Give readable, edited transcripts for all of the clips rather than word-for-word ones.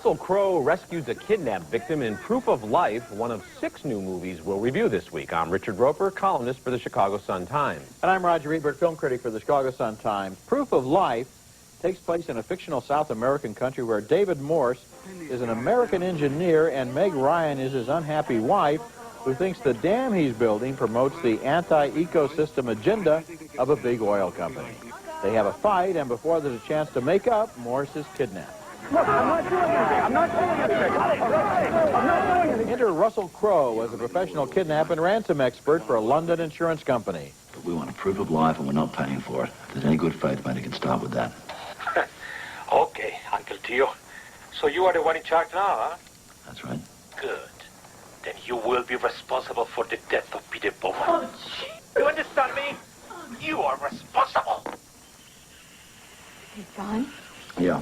Russell Crowe rescues a kidnapped victim in Proof of Life, one of 6 new movies we'll review this week. I'm Richard Roeper, columnist for the Chicago Sun-Times. And I'm Roger Ebert, film critic for the Chicago Sun-Times. Proof of Life takes place in a fictional South American country where David Morse is an American engineer and Meg Ryan is his unhappy wife who thinks the dam he's building promotes the anti-ecosystem agenda of a big oil company. They have a fight, and before there's a chance to make up, Morse is kidnapped. Look, I'm not doing anything. I'm not doing anything. I'm not doing anything. Enter Russell Crowe as a professional kidnap and ransom expert for a London insurance company. But we want a proof of life, and we're not paying for it. If there's any good faith, maybe can start with that. Okay, Uncle Tio. So you are the one in charge now, huh? That's right. Good. Then you will be responsible for the death of Peter Bowman. Oh, gee. You understand me? You are responsible. He's gone? Yeah.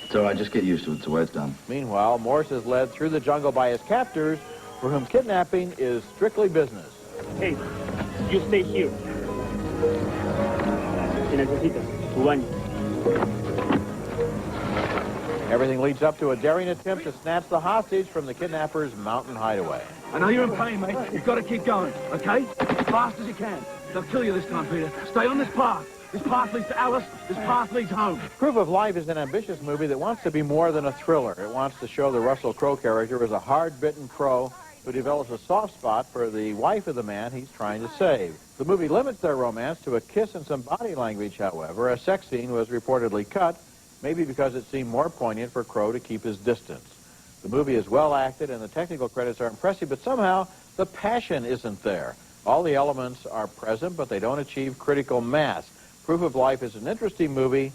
It's all right, just get used to it. It's the way it's done. Meanwhile, Morse is led through the jungle by his captors, for whom kidnapping is strictly business. Hey, you stay here. Se necesita tu baño. Everything leads up to a daring attempt to snatch the hostage from the kidnapper's mountain hideaway. I know you're in pain, mate. You've got to keep going, okay? As fast as you can. They'll kill you this time, Peter. Stay on this path. This path leads to Alice. This path leads home. Proof of Life is an ambitious movie that wants to be more than a thriller. It wants to show the Russell Crowe character as a hard-bitten pro who develops a soft spot for the wife of the man he's trying to save. The movie limits their romance to a kiss and some body language, however. A sex scene was reportedly cut, maybe because it seemed more poignant for Crowe to keep his distance. The movie is well acted and the technical credits are impressive, but somehow the passion isn't there. All the elements are present, but they don't achieve critical mass. Proof of Life is an interesting movie,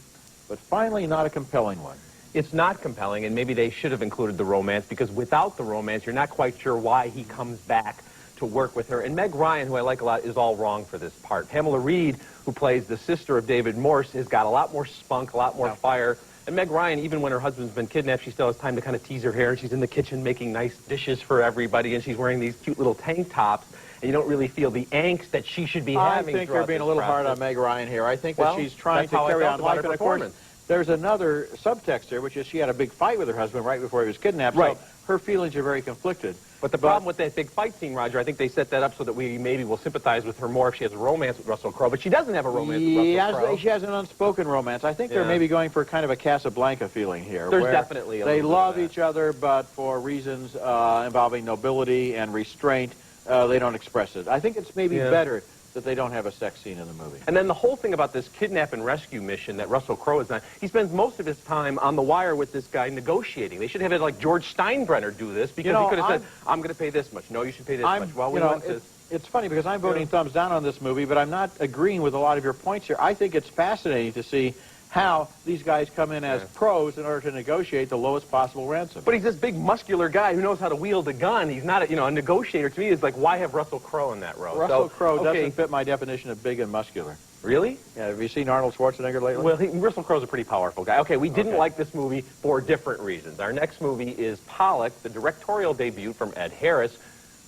but finally not a compelling one. It's not compelling, and maybe they should have included the romance, because without the romance, you're not quite sure why he comes back to work with her. And Meg Ryan, who I like a lot, is all wrong for this part. Pamela Reed, who plays the sister of David Morse, has got a lot more spunk, a lot more fire. And Meg Ryan, even when her husband's been kidnapped, she still has time to kind of tease her hair, and she's in the kitchen making nice dishes for everybody, and she's wearing these cute little tank tops, and you don't really feel the angst that she should be having. I think you're being a little hard on Meg Ryan here. I think that she's trying to carry on life, and of course, there's another subtext there, which is she had a big fight with her husband right before he was kidnapped, so her feelings are very conflicted. But the problem with that big fight scene, Roger, I think they set that up so that we maybe will sympathize with her more if she has a romance with Russell Crowe, but she doesn't have a romance with Russell Crowe. She has an unspoken romance. I think they're maybe going for kind of a Casablanca feeling here. There's definitely a they love each other, but for reasons involving nobility and restraint, they don't express it. I think it's maybe better that they don't have a sex scene in the movie. And then the whole thing about this kidnap and rescue mission that Russell Crowe has done, he spends most of his time on the wire with this guy negotiating. They should have had like George Steinbrenner do this, because he could have said, I'm going to pay this much. No, you should pay this much. Well, we want this. It's funny because I'm voting thumbs down on this movie, but I'm not agreeing with a lot of your points here. I think it's fascinating to see how these guys come in as pros in order to negotiate the lowest possible ransom. But he's this big muscular guy who knows how to wield a gun. He's not a negotiator. To me, it's like, why have Russell Crowe in that role? Russell Crowe doesn't fit my definition of big and muscular. Really? Yeah, have you seen Arnold Schwarzenegger lately? Well, Russell Crowe's a pretty powerful guy. Okay, we didn't like this movie for different reasons. Our next movie is Pollock, the directorial debut from Ed Harris,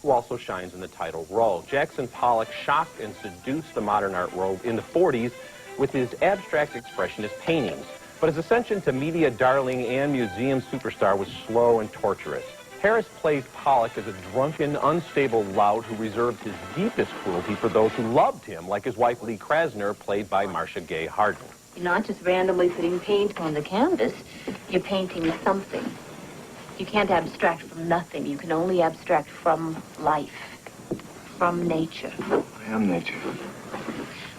who also shines in the title role. Jackson Pollock shocked and seduced the modern art world in the 40s with his abstract expressionist paintings. But his ascension to media darling and museum superstar was slow and torturous. Harris plays Pollock as a drunken, unstable lout who reserved his deepest cruelty for those who loved him, like his wife Lee Krasner, played by Marcia Gay Harden. You're not just randomly putting paint on the canvas, you're painting something. You can't abstract from nothing. You can only abstract from life, from nature. I am nature.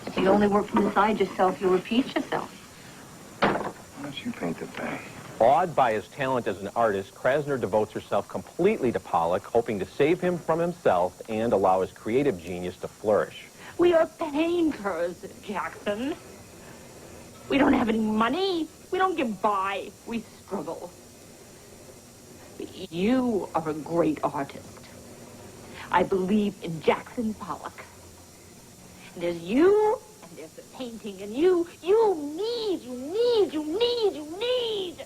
If you only work from inside yourself, you'll repeat yourself. Why don't you paint the bay? Awed by his talent as an artist, Krasner devotes herself completely to Pollock, hoping to save him from himself and allow his creative genius to flourish. We are painters, Jackson. We don't have any money. We don't get by. We struggle. But you are a great artist. I believe in Jackson Pollock. And there's you, and there's the painting, and you need.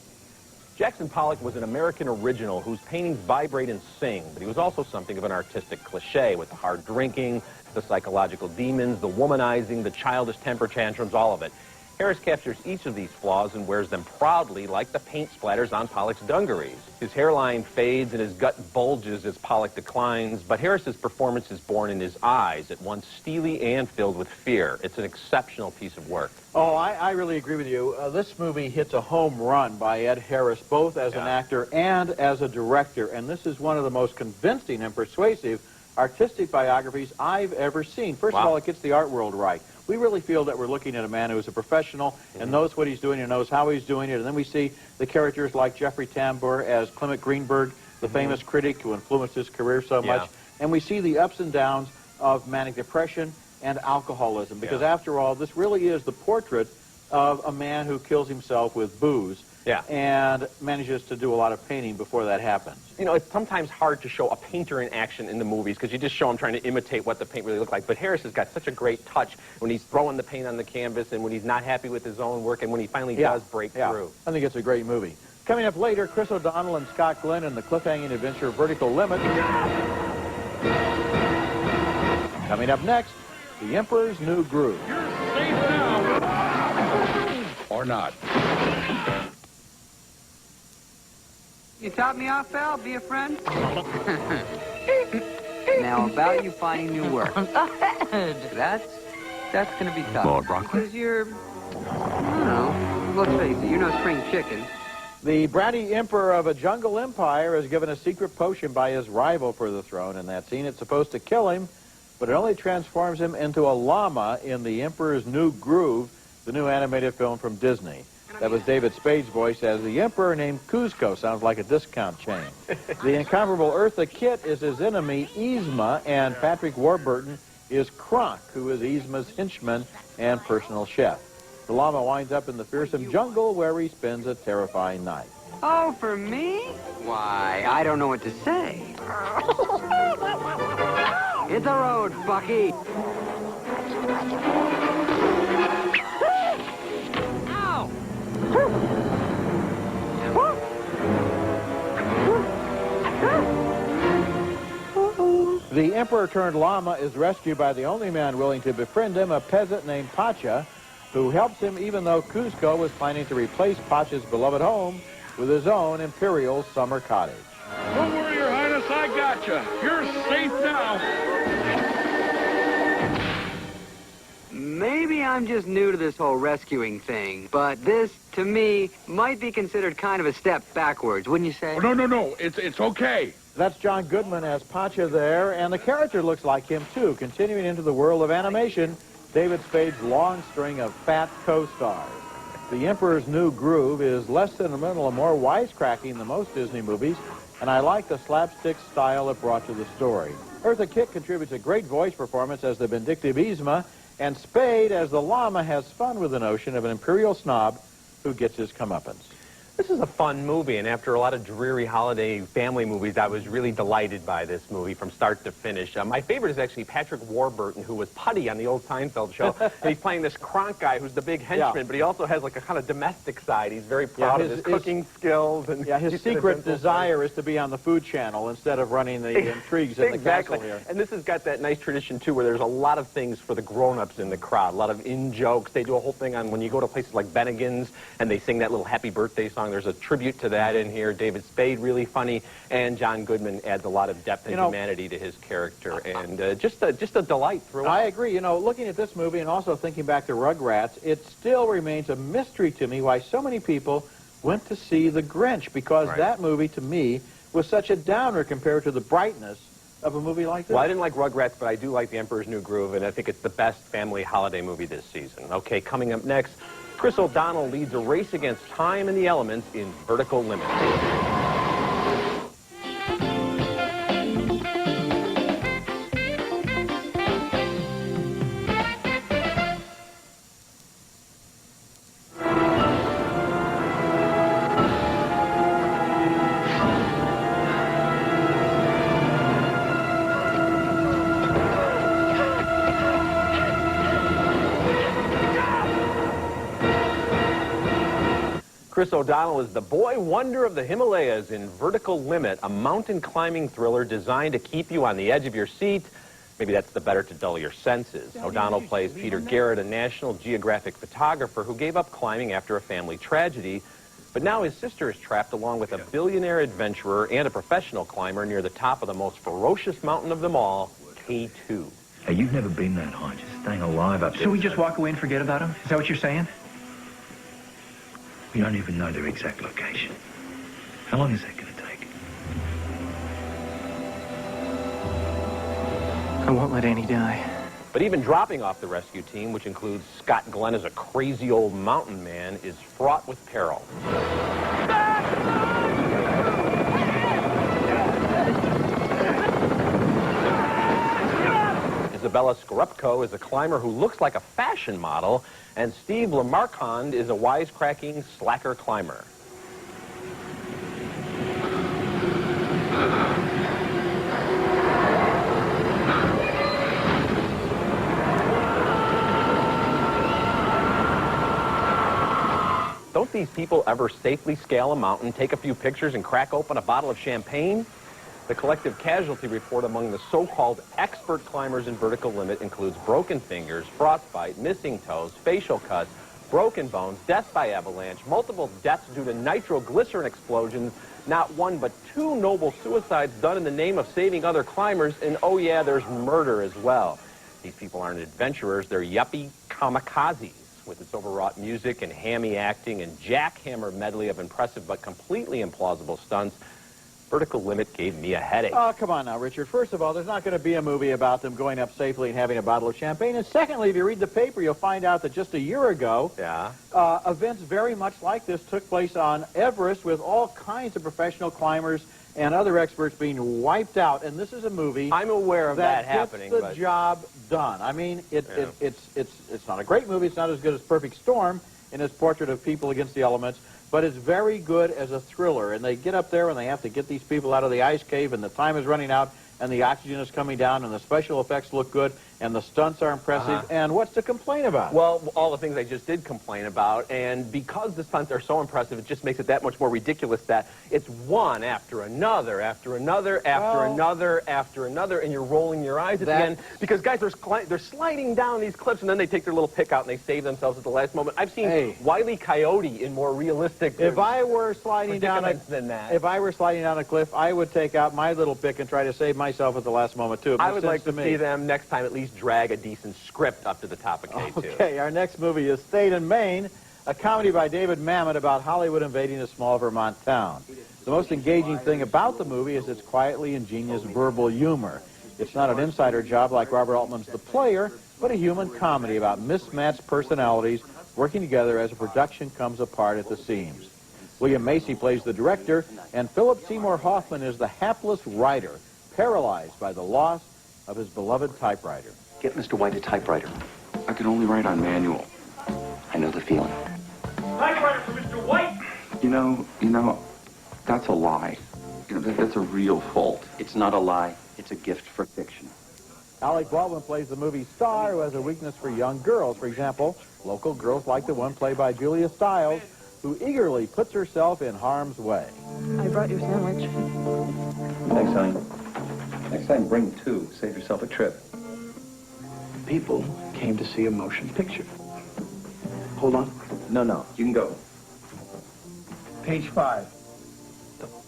Jackson Pollock was an American original whose paintings vibrate and sing, but he was also something of an artistic cliche with the hard drinking, the psychological demons, the womanizing, the childish temper tantrums, all of it. Harris captures each of these flaws and wears them proudly like the paint splatters on Pollock's dungarees. His hairline fades and his gut bulges as Pollock declines, but Harris's performance is born in his eyes, at once steely and filled with fear. It's an exceptional piece of work. Oh, I really agree with you. This movie hits a home run by Ed Harris, both as an actor and as a director, and this is one of the most convincing and persuasive artistic biographies I've ever seen. First of all, it gets the art world right. We really feel that we're looking at a man who is a professional and knows what he's doing and knows how he's doing it. And then we see the characters like Jeffrey Tambor as Clement Greenberg, the famous critic who influenced his career so much. And we see the ups and downs of manic depression and alcoholism. Because after all, this really is the portrait of a man who kills himself with booze and manages to do a lot of painting before that happens. You know, it's sometimes hard to show a painter in action in the movies because you just show him trying to imitate what the paint really looked like. But Harris has got such a great touch when he's throwing the paint on the canvas and when he's not happy with his own work and when he finally does break through. I think it's a great movie. Coming up later, Chris O'Donnell and Scott Glenn in the cliffhanging adventure Vertical Limit. Coming up next, The Emperor's New Groove. You're safe now. Or not. You top me off, pal? Be a friend? Now, about you finding new work. That's going to be tough. Lord Broccoli? Because you're, I don't know, let's face it, you're no spring chicken. The bratty emperor of a jungle empire is given a secret potion by his rival for the throne. In that scene, it's supposed to kill him, but it only transforms him into a llama in The Emperor's New Groove, the new animated film from Disney. That was David Spade's voice as the emperor named Kuzco. Sounds like a discount chain. The incomparable Eartha Kitt is his enemy, Yzma, and Patrick Warburton is Kronk, who is Yzma's henchman and personal chef. The llama winds up in the fearsome jungle where he spends a terrifying night. Oh, for me? Why, I don't know what to say. Hit the road, Bucky. The emperor-turned-llama is rescued by the only man willing to befriend him, a peasant named Pacha, who helps him even though Kuzco was planning to replace Pacha's beloved home with his own imperial summer cottage. Don't worry, Your Highness, I gotcha. You're safe now. Maybe I'm just new to this whole rescuing thing, but this, to me, might be considered kind of a step backwards, wouldn't you say? Oh, no. It's okay. That's John Goodman as Pacha there, and the character looks like him, too. Continuing into the world of animation, David Spade's long string of fat co-stars. The Emperor's New Groove is less sentimental and more wisecracking than most Disney movies, and I like the slapstick style it brought to the story. Eartha Kitt contributes a great voice performance as the vindictive Yzma, and Spade as the llama has fun with the notion of an imperial snob who gets his comeuppance. This is a fun movie, and after a lot of dreary holiday family movies, I was really delighted by this movie from start to finish. My favorite is actually Patrick Warburton, who was Putty on the old Seinfeld show, and he's playing this Kronk guy who's the big henchman, but he also has like a kind of domestic side. He's very proud of his cooking skills. And his secret desire is to be on the Food Channel instead of running the intrigues in the castle here. And this has got that nice tradition, too, where there's a lot of things for the grown-ups in the crowd, a lot of in-jokes. They do a whole thing on when you go to places like Bennigan's, and they sing that little happy birthday song. There's a tribute to that in here. David Spade, really funny, and John Goodman adds a lot of depth and humanity to his character, and just a delight throughout. I agree. You know, looking at this movie and also thinking back to Rugrats, it still remains a mystery to me why so many people went to see The Grinch, because that movie, to me, was such a downer compared to the brightness of a movie like this. Well, I didn't like Rugrats, but I do like The Emperor's New Groove, and I think it's the best family holiday movie this season. Okay, coming up next, Chris O'Donnell leads a race against time and the elements in Vertical Limit. Chris O'Donnell is the boy wonder of the Himalayas in Vertical Limit, a mountain climbing thriller designed to keep you on the edge of your seat Maybe that's the better to dull your senses. O'Donnell plays Peter Garrett, a National Geographic photographer who gave up climbing after a family tragedy. But now his sister is trapped along with a billionaire adventurer and a professional climber near the top of the most ferocious mountain of them all, K2. Hey, you've never been that high, just staying alive up there. So we just walk away and forget about him? Is that what you're saying? We don't even know their exact location. How long is that going to take? I won't let Annie die. But even dropping off the rescue team, which includes Scott Glenn as a crazy old mountain man, is fraught with peril. Isabella Scorupco is a climber who looks like a fashion model, and Steve Lamarquand is a wisecracking slacker climber. Don't these people ever safely scale a mountain, take a few pictures, and crack open a bottle of champagne? The collective casualty report among the so-called expert climbers in vertical limit includes broken fingers, frostbite, missing toes, facial cuts, broken bones, death by avalanche, multiple deaths due to nitroglycerin explosions, not one but two noble suicides done in the name of saving other climbers, and oh yeah, there's murder as well. These people aren't adventurers, they're yuppie kamikazes. With its overwrought music and hammy acting and jackhammer medley of impressive but completely implausible stunts, Vertical Limit gave me a headache. Oh, come on now, Richard. First of all, there's not going to be a movie about them going up safely and having a bottle of champagne. And secondly, if you read the paper, you'll find out that just a year ago, events very much like this took place on Everest with all kinds of professional climbers and other experts being wiped out. And this is a movie I'm aware of that happening, gets the job done. I mean, it's not a great movie. It's not as good as Perfect Storm in its portrait of people against the elements, but it's very good as a thriller. And they get up there and they have to get these people out of the ice cave, and the time is running out, and the oxygen is coming down, and the special effects look good, and the stunts are impressive. And what's to complain about? Well, all the things I just did complain about, and because the stunts are so impressive, it just makes it that much more ridiculous that it's one after another, after another, after another, after another, and you're rolling your eyes at the end, because guys, they're sliding down these cliffs, and then they take their little pick out and they save themselves at the last moment. I've seen Wile E. Coyote in more realistic if I were sliding down if I were sliding down a cliff, I would take out my little pick and try to save myself at the last moment, too. I would like to see them next time at least drag a decent script up to the top of K2. Okay, our next movie is State and Maine, a comedy by David Mamet about Hollywood invading a small Vermont town. The most engaging thing about the movie is its quietly ingenious verbal humor. It's not an insider job like Robert Altman's The Player, but a human comedy about mismatched personalities working together as a production comes apart at the seams. William Macy plays the director, and Philip Seymour Hoffman is the hapless writer, paralyzed by the loss of his beloved typewriter. Get Mr. White a typewriter. I can only write on manual. I know the feeling. Typewriter for Mr. White! You know, that's a lie. That's a real fault. It's not a lie. It's a gift for fiction. Alec Baldwin plays the movie star who has a weakness for young girls. For example, local girls like the one played by Julia Stiles, who eagerly puts herself in harm's way. I brought your sandwich. Thanks, honey. Next time, bring two. Save yourself a trip. People came to see a motion picture. Hold on. No. You can go. Page 5.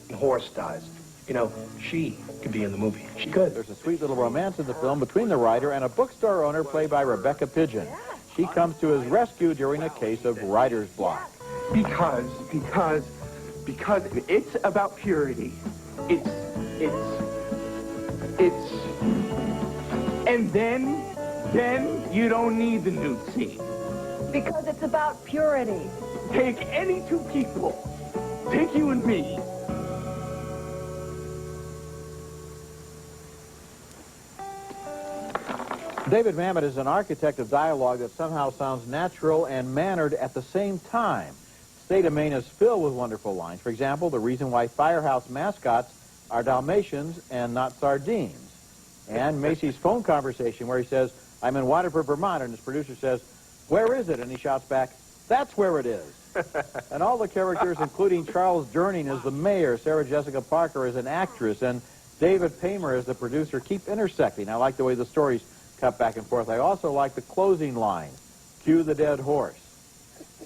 The horse dies. You know, she could be in the movie. She could. There's a sweet little romance in the film between the writer and a bookstore owner played by Rebecca Pidgeon. She comes to his rescue during a case of writer's block. Because it's about purity. And then you don't need the nude scene. Because it's about purity. Take any two people. Take you and me. David Mamet is an architect of dialogue that somehow sounds natural and mannered at the same time. State of Maine is filled with wonderful lines. For example, the reason why firehouse mascots are Dalmatians and not sardines. And Macy's phone conversation where he says, I'm in Waterford, Vermont, and his producer says, where is it? And he shouts back, that's where it is. And all the characters, including Charles Durning as the mayor, Sarah Jessica Parker as an actress, and David Paymer, as the producer, keep intersecting. I like the way the stories cut back and forth. I also like the closing line, cue the dead horse.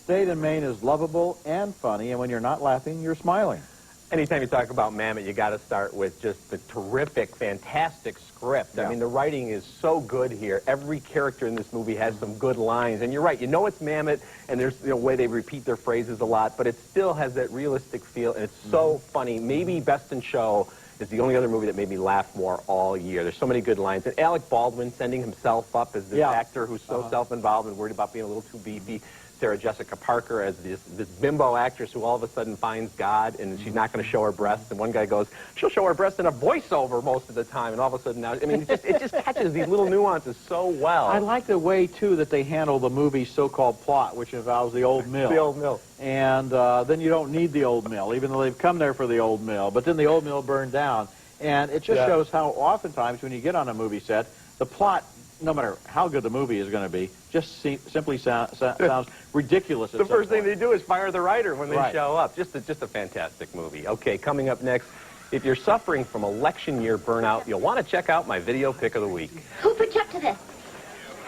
State and Main is lovable and funny, and when you're not laughing, you're smiling. Anytime you talk about Mamet, you got to start with just the terrific, fantastic script. Yeah. I mean, the writing is so good here. Every character in this movie has some good lines. And you're right, you know it's Mamet, and there's a way they repeat their phrases a lot, but it still has that realistic feel, and it's so funny. Maybe Best in Show is the only other movie that made me laugh more all year. There's so many good lines. And Alec Baldwin sending himself up as this actor who's so self-involved and worried about being a little too beefy. Sarah Jessica Parker as this bimbo actress who all of a sudden finds God, and she's not going to show her breasts. And one guy goes, she'll show her breasts in a voiceover most of the time. And all of a sudden now, I mean, it just catches these little nuances so well. I like the way, too, that they handle the movie's so-called plot, which involves the old mill. The old mill. And then you don't need the old mill, even though they've come there for the old mill. But then the old mill burned down. And it just shows how oftentimes when you get on a movie set, the plot, no matter how good the movie is going to be, just simply sounds ridiculous. The first thing they do is fire the writer when they show up. Just a fantastic movie. Okay, coming up next, if you're suffering from election year burnout, you'll want to check out my video pick of the week. Who put you up to this?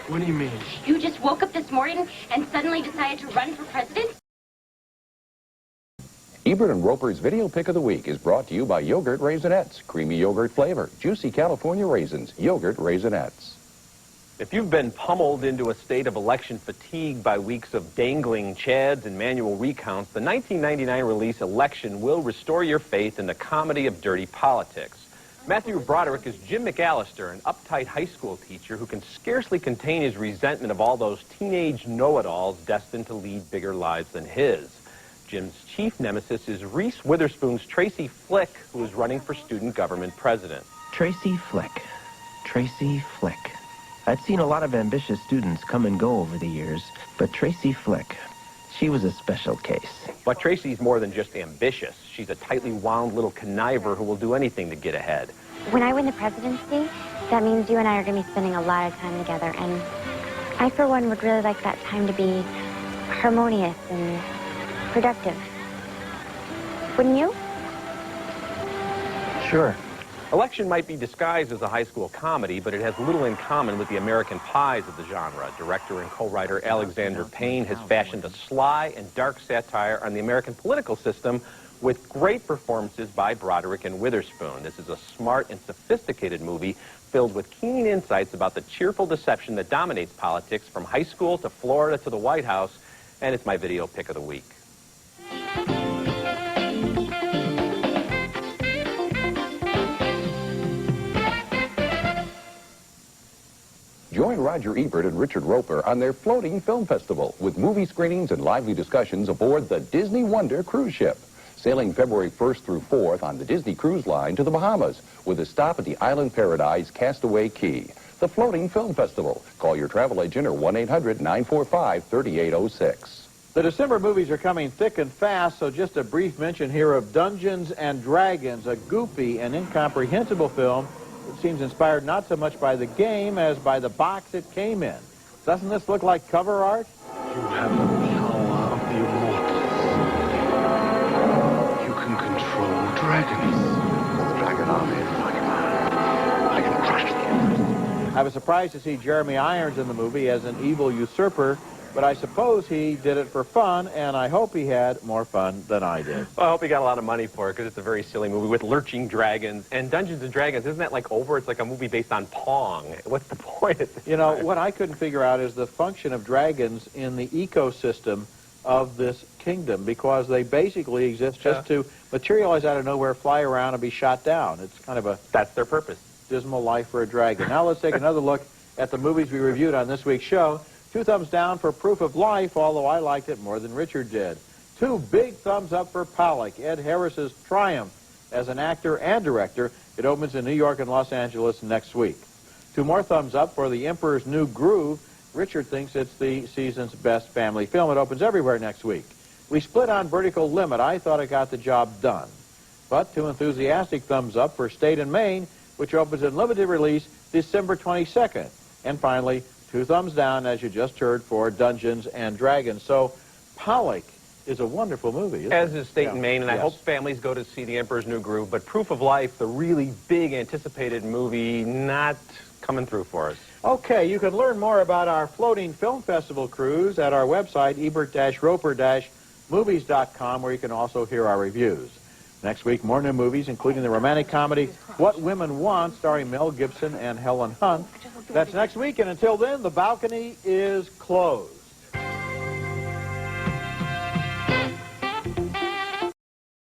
What do you mean? You just woke up this morning and suddenly decided to run for president? Ebert and Roeper's Video Pick of the Week is brought to you by Yogurt Raisinets. Creamy yogurt flavor, juicy California raisins, Yogurt Raisinets. If you've been pummeled into a state of election fatigue by weeks of dangling chads and manual recounts, the 1999 release Election will restore your faith in the comedy of dirty politics. Matthew Broderick is Jim McAllister, an uptight high school teacher who can scarcely contain his resentment of all those teenage know-it-alls destined to lead bigger lives than his. Jim's chief nemesis is Reese Witherspoon's Tracy Flick, who is running for student government president. Tracy Flick. Tracy Flick. I've seen a lot of ambitious students come and go over the years, but Tracy Flick, she was a special case. But Tracy's more than just ambitious. She's a tightly wound little conniver who will do anything to get ahead. When I win the presidency, that means you and I are going to be spending a lot of time together, and I, for one, would really like that time to be harmonious and productive. Wouldn't you? Sure. Election might be disguised as a high school comedy, but it has little in common with the American Pies of the genre. Director and co-writer Alexander Payne has fashioned a sly and dark satire on the American political system with great performances by Broderick and Witherspoon. This is a smart and sophisticated movie filled with keen insights about the cheerful deception that dominates politics from high school to Florida to the White House, and it's my video pick of the week. Join Roger Ebert and Richard Roeper on their floating film festival with movie screenings and lively discussions aboard the Disney Wonder cruise ship. Sailing February 1st through 4th on the Disney Cruise Line to the Bahamas with a stop at the island paradise Castaway Cay. The Floating Film Festival. Call your travel agent or 1-800-945-3806. The December movies are coming thick and fast, so just a brief mention here of Dungeons and Dragons, a goofy and incomprehensible film that seems inspired not so much by the game as by the box it came in. Doesn't this look like cover art? You have the power of the immortals. You can control dragons. The dragon army is like mine. I can crush them. I was surprised to see Jeremy Irons in the movie as an evil usurper, but I suppose he did it for fun, and I hope he had more fun than I did. Well, I hope he got a lot of money for it, because it's a very silly movie with lurching dragons. And Dungeons and Dragons, isn't that like over? It's like a movie based on Pong. What's the point? You know, what I couldn't figure out is the function of dragons in the ecosystem of this kingdom, because they basically exist just to materialize out of nowhere, fly around, and be shot down. It's kind of a... That's their purpose. Dismal life for a dragon. Now let's take another look at the movies we reviewed on this week's show. 2 thumbs down for Proof of Life, although I liked it more than Richard did. 2 big thumbs up for Pollock, Ed Harris's triumph as an actor and director. It opens in New York and Los Angeles next week. 2 more thumbs up for The Emperor's New Groove. Richard thinks it's the season's best family film. It opens everywhere next week. We split on Vertical Limit. I thought it got the job done. But 2 enthusiastic thumbs up for State and Main, which opens in limited release December 22nd. And finally, 2 thumbs down, as you just heard, for Dungeons and Dragons. So Pollock is a wonderful movie, isn't As it? is State Yeah. and Maine, and I Yes. hope families go to see The Emperor's New Groove. But Proof of Life, the really big anticipated movie, not coming through for us. Okay, you can learn more about our floating film festival cruise at our website, ebert-roper-movies.com, where you can also hear our reviews. Next week, more new movies, including the romantic comedy What Women Want, starring Mel Gibson and Helen Hunt. That's next week, and until then, the balcony is closed.